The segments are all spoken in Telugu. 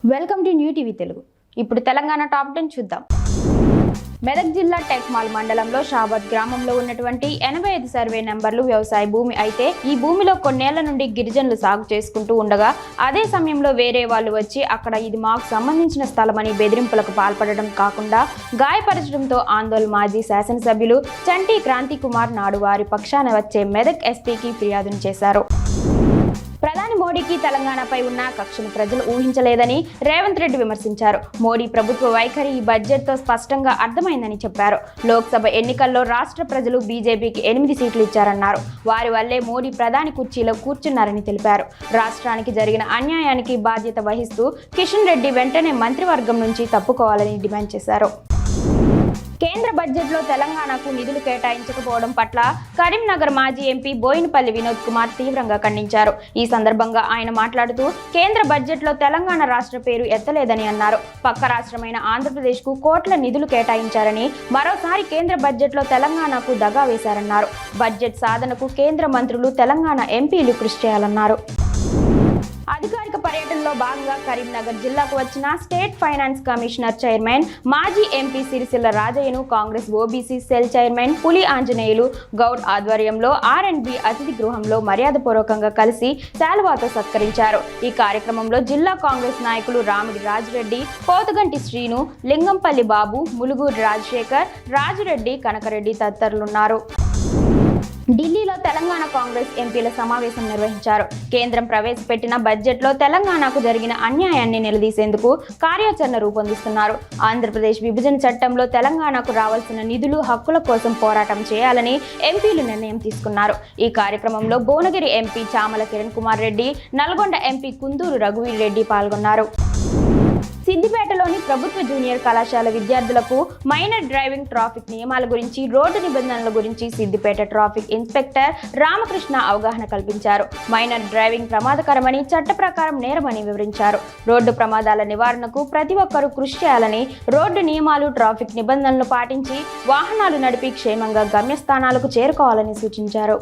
Welcome to new TV Telugu. ఇప్పుడు తెలంగాణ టాప్ 10 చూద్దాం. మెదక్ జిల్లా టెక్మాల్ మండలంలో షాబాద్ గ్రామంలో ఉన్నటువంటి 85 సర్వే నెంబర్లు వ్యవసాయ భూమి అయితే ఈ భూమిలో కొన్నేళ్ల నుండి గిరిజనులు సాగు చేసుకుంటూ ఉండగా అదే సమయంలో వేరే వాళ్ళు వచ్చి అక్కడ ఇది మాకు సంబంధించిన స్థలమని బెదిరింపులకు పాల్పడడం కాకుండా గాయపరచడంతో ఆందోళన మాజీ శాసనసభ్యులు చంటి క్రాంతి కుమార్ నాడు వారి పక్షాన వచ్చే మెదక్ ఎస్పీకి ఫిర్యాదును చేశారు. ప్రధాని మోడీకి తెలంగాణపై ఉన్న కక్షను ప్రజలు ఊహించలేదని రేవంత్ రెడ్డి విమర్శించారు. మోడీ ప్రభుత్వ వైఖరి ఈ బడ్జెట్తో స్పష్టంగా అర్థమైందని చెప్పారు. లోక్సభ ఎన్నికల్లో రాష్ట్ర ప్రజలు బీజేపీకి 8 సీట్లు ఇచ్చారన్నారు. వారి వల్లే మోడీ ప్రధాని కుర్చీలో కూర్చున్నారని తెలిపారు. రాష్ట్రానికి జరిగిన అన్యాయానికి బాధ్యత వహిస్తూ కిషన్ రెడ్డి వెంటనే మంత్రివర్గం నుంచి తప్పుకోవాలని డిమాండ్ చేశారు. కేంద్ర బడ్జెట్లో తెలంగాణకు నిధులు కేటాయించకపోవడం పట్ల కరీంనగర్ మాజీ ఎంపీ బోయినపల్లి వినోద్ కుమార్ తీవ్రంగా ఖండించారు. ఈ సందర్భంగా ఆయన మాట్లాడుతూ కేంద్ర బడ్జెట్లో తెలంగాణ రాష్ట్ర పేరు ఎత్తలేదని అన్నారు. పక్క రాష్ట్రమైన ఆంధ్రప్రదేశ్కు కోట్ల నిధులు కేటాయించారని మరోసారి కేంద్ర బడ్జెట్లో తెలంగాణకు దగా వేశారన్నారు. బడ్జెట్ సాధనకు కేంద్ర మంత్రులు తెలంగాణ ఎంపీలు కృషి చేయాలన్నారు. అధికారిక పర్యటనలో భాగంగా కరీంనగర్ జిల్లాకు వచ్చిన స్టేట్ ఫైనాన్స్ కమిషనర్ చైర్మన్ మాజీ ఎంపీ సిరిసిల్ల రాజయ్యను Congress OBC cell chairman Puli Anjaneyulu Goud ఆధ్వర్యంలో R&B అతిథి గృహంలో మర్యాదపూర్వకంగా కలిసి శాలువాతో సత్కరించారు. ఈ కార్యక్రమంలో జిల్లా కాంగ్రెస్ నాయకులు రామిడి రాజిరెడ్డి, పోతుగంటి శ్రీను, లింగంపల్లి బాబు, ములుగూరి రాజశేఖర్, రాజిరెడ్డి, కనకరెడ్డి తదితరులున్నారు. ఢిల్లీలో తెలంగాణ కాంగ్రెస్ ఎంపీల సమావేశం నిర్వహించారు. కేంద్రం ప్రవేశపెట్టిన బడ్జెట్లో తెలంగాణకు జరిగిన అన్యాయాన్ని నిలదీసేందుకు కార్యాచరణ రూపొందిస్తున్నారు. ఆంధ్రప్రదేశ్ విభజన చట్టంలో తెలంగాణకు రావాల్సిన నిధులు, హక్కుల కోసం పోరాటం చేయాలని ఎంపీలు నిర్ణయం తీసుకున్నారు. ఈ కార్యక్రమంలో భువనగిరి ఎంపీ చామల కిరణ్ కుమార్ రెడ్డి, నల్గొండ ఎంపీ కుందూరు రఘువీర్ రెడ్డి పాల్గొన్నారు. సిద్దిపేటలోని ప్రభుత్వ జూనియర్ కళాశాల విద్యార్థులకు మైనర్ డ్రైవింగ్ ట్రాఫిక్ నియమాల గురించి, రోడ్డు నిబంధనల గురించి సిద్దిపేట ట్రాఫిక్ ఇన్స్పెక్టర్ రామకృష్ణ అవగాహన కల్పించారు. మైనర్ డ్రైవింగ్ ప్రమాదకరమని, చట్ట ప్రకారం నేరమని వివరించారు. రోడ్డు ప్రమాదాల నివారణకు ప్రతి ఒక్కరూ కృషి చేయాలని, రోడ్డు నియమాలు, ట్రాఫిక్ నిబంధనలను పాటించి వాహనాలు నడిపి క్షేమంగా గమ్యస్థానాలకు చేరుకోవాలని సూచించారు.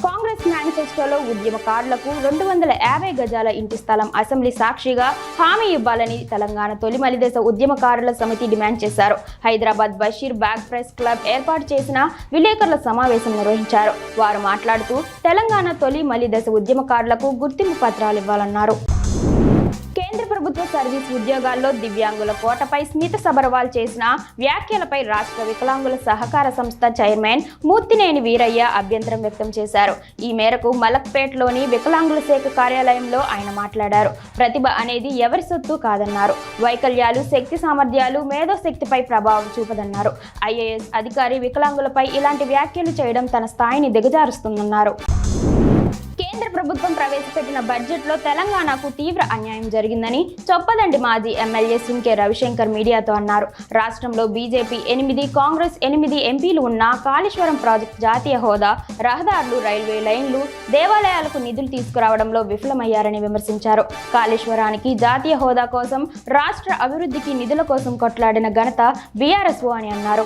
కాంగ్రెస్ మేనిఫెస్టోలో ఉద్యమకారులకు 250 గజాల ఇంటి స్థలం అసెంబ్లీ సాక్షిగా హామీ ఇవ్వాలని తెలంగాణ తొలి మలిదశ ఉద్యమకారుల సమితి డిమాండ్ చేశారు. హైదరాబాద్ బషీర్ బాగ్ ప్రెస్ క్లబ్ ఏర్పాటు చేసిన విలేకరుల సమావేశం నిర్వహించారు. వారు మాట్లాడుతూ తెలంగాణ తొలి మలిదశ ఉద్యమకారులకు గుర్తింపు పత్రాలు ఇవ్వాలన్నారు. కేంద్ర ప్రభుత్వ సర్వీస్ ఉద్యోగాల్లో దివ్యాంగుల కోటపై స్మిత సబర్వాల్ చేసిన వ్యాఖ్యలపై రాష్ట్ర వికలాంగుల సహకార సంస్థ చైర్మన్ మూర్తినేని వీరయ్య అభ్యంతరం వ్యక్తం చేశారు. ఈ మేరకు మలక్పేట్లోని వికలాంగుల శాఖ కార్యాలయంలో ఆయన మాట్లాడారు. ప్రతిభ అనేది ఎవరి సొత్తు కాదన్నారు. వైకల్యాలు, శక్తి సామర్థ్యాలు మేధోశక్తిపై ప్రభావం చూపదన్నారు. IAS అధికారి వికలాంగులపై ఇలాంటి వ్యాఖ్యలు చేయడం తన స్థాయిని దిగజారుస్తుందన్నారు. కేంద్ర ప్రభుత్వం ప్రవేశపెట్టిన బడ్జెట్లో తెలంగాణకు తీవ్ర అన్యాయం జరిగిందని చొప్పదండి మాజీ ఎమ్మెల్యే సుంకే రవిశంకర్ మీడియాతో అన్నారు. రాష్ట్రంలో బీజేపీ 8, కాంగ్రెస్ 8 ఎంపీలు ఉన్న కాళేశ్వరం ప్రాజెక్టు జాతీయ హోదా, రహదారులు, రైల్వే లైన్లు, దేవాలయాలకు నిధులు తీసుకురావడంలో విఫలమయ్యారని విమర్శించారు. కాళేశ్వరానికి జాతీయ హోదా కోసం, రాష్ట్ర అభివృద్ధికి నిధుల కోసం కొట్లాడిన ఘనత బీఆర్ఎస్ఓ అని అన్నారు.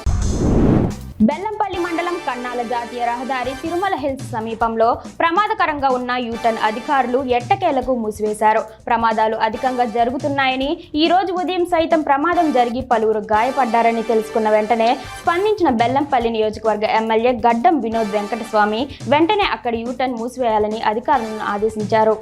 బెల్లంపల్లి మండలం కన్నాల జాతీయ రహదారి తిరుమల హిల్స్ సమీపంలో ప్రమాదకరంగా ఉన్న యూటర్న్ అధికారులు ఎట్టకేలకు మూసివేశారు. ప్రమాదాలు అధికంగా జరుగుతున్నాయని, ఈ రోజు ఉదయం సైతం ప్రమాదం జరిగి పలువురు గాయపడ్డారని తెలుసుకున్న వెంటనే స్పందించిన బెల్లంపల్లి నియోజకవర్గ ఎమ్మెల్యే గడ్డం వినోద్ వెంకటస్వామి వెంటనే అక్కడి యూటర్న్ మూసివేయాలని అధికారులను ఆదేశించారు.